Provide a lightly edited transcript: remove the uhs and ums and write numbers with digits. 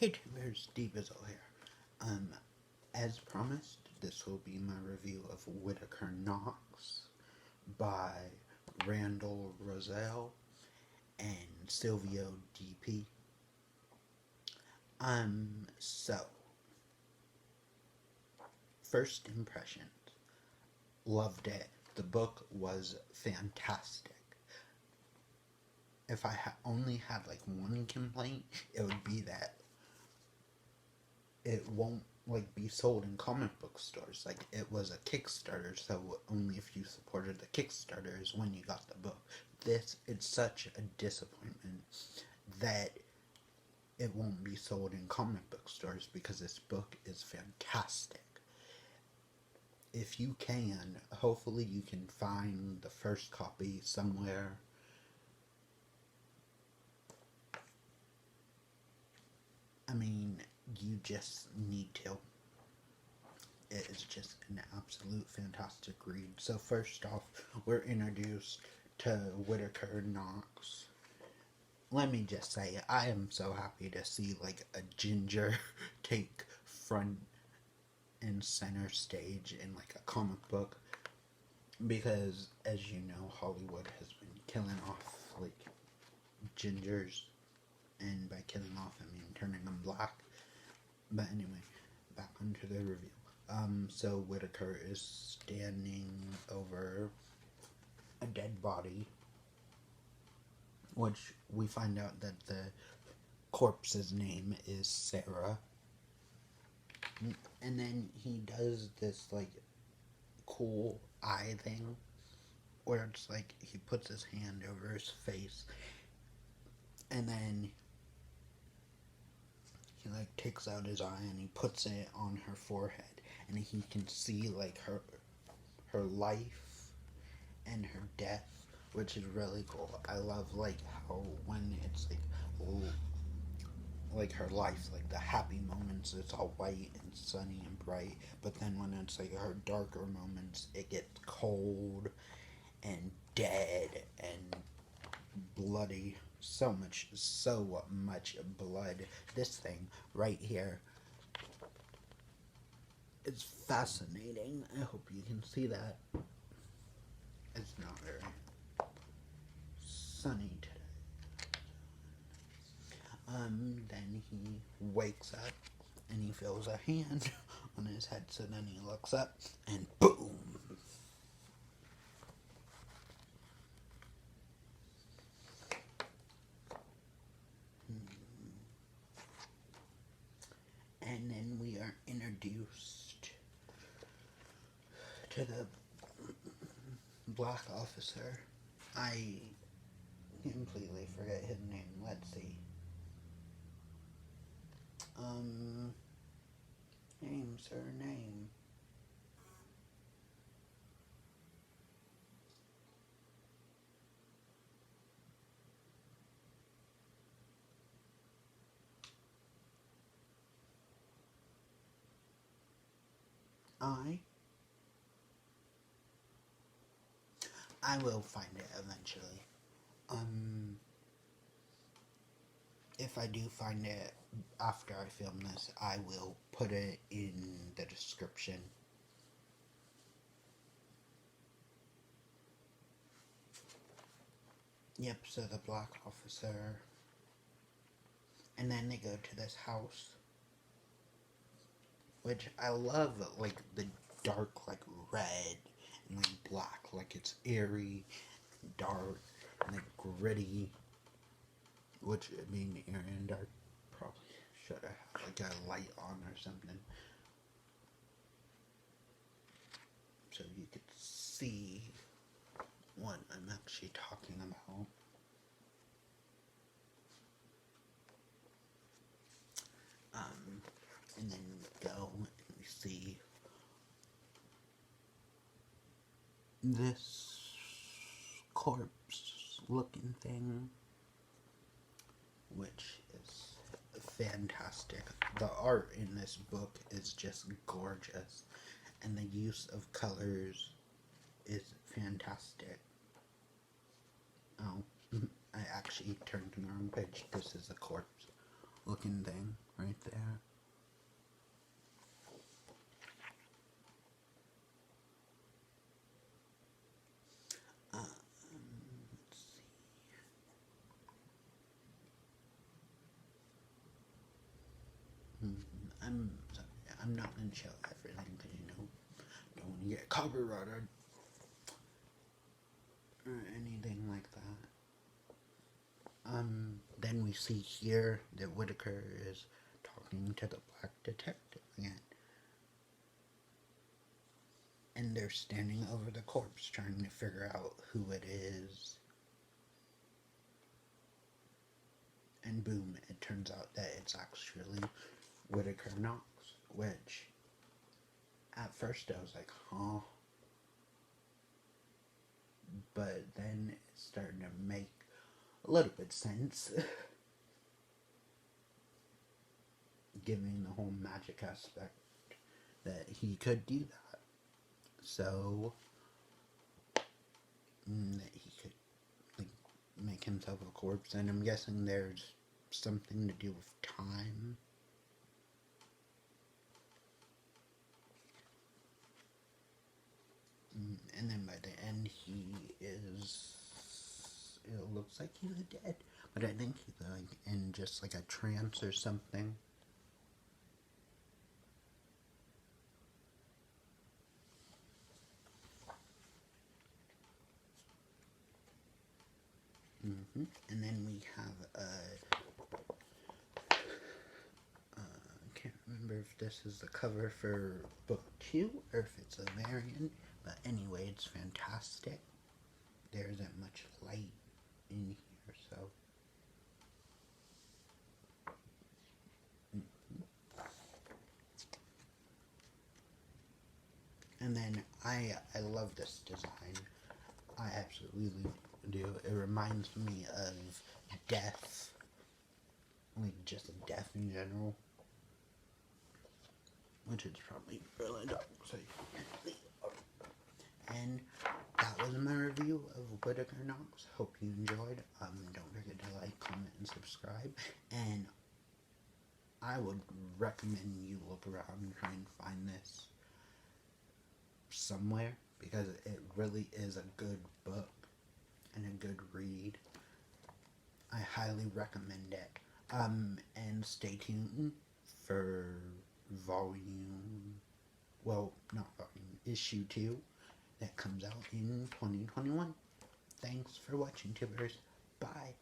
Hey Tubers, Divizzle here. As promised, this will be my review of Whitaker Knox by Randall, Rozzell, and Silvio DP. So, first impressions. Loved it. The book was fantastic. If I only had like one complaint, it would be that it won't be sold in comic book stores. Like, it was a Kickstarter, so only if you supported the Kickstarter is when you got the book. It's such a disappointment that it won't be sold in comic book stores because this book is fantastic. If you can, hopefully you can find the first copy somewhere. I mean, you just need to. It is just an absolute fantastic read. So first off, we're introduced to Whitaker Knox. Let me just say, I am so happy to see like a ginger take front and center stage in like a comic book, because as you know, Hollywood has been killing off like gingers, and by killing off I mean turning them black. But anyway, back onto the review. So Whitaker is standing over a dead body, which we find out that the corpse's name is Sarah. And then he does this like cool eye thing where it's like he puts his hand over his face and then he like takes out his eye and he puts it on her forehead, and he can see like her life and her death, which is really cool. I love like how when it's like her life, like the happy moments, it's all white and sunny and bright, but then when it's like her darker moments, it gets cold and dead and bloody. So much blood. This thing right here is fascinating. I hope you can see that. It's not very sunny today. Then he wakes up and he feels a hand on his head, so then he looks up and boom! And then we are introduced to the black officer. I completely forget his name. Let's see. Name, sir, name. I will find it eventually. If I do find it after I film this, I will put it in the description. Yep, so the black officer. And then they go to this house, which I love, like the dark, like red and like black, like it's eerie, dark, and like gritty. Which, being eerie and dark, probably should have like a light on or something, so you could see what I'm actually talking about. And then go and we see this corpse looking thing, which is fantastic. The art in this book is just gorgeous, and the use of colors is fantastic. Oh, I actually turned to the wrong page. This is a corpse looking thing right right there. Let's see. I'm sorry, I'm not gonna show everything because don't want to get copyrighted or anything like that. Then we see here that Whitaker is talking to the black detective again. And they're standing over the corpse trying to figure out who it is. And boom, it turns out that it's actually Whitaker Knox, which at first I was like, huh? But then it started to make a little bit sense. Given the whole magic aspect that he could do that. So that he could like make himself a corpse, and I'm guessing there's something to do with time. And then by the end it looks like he's dead, but I think he's like in just like a trance or something. And then we have I can't remember if this is the cover for book 2 or if it's a variant, but anyway, it's fantastic. There isn't much light in here, so. And then I love this design. I absolutely do. It reminds me of death, like just death in general, which is probably really dark, so you can't see. And that was my review of Whitaker Knox. Hope you enjoyed. Don't forget to like, comment, and subscribe. And I would recommend you look around and try and find this somewhere, because it really is a good book and a good read. I highly recommend it. And stay tuned for issue 2 that comes out in 2021. Thanks for watching, tubers. Bye.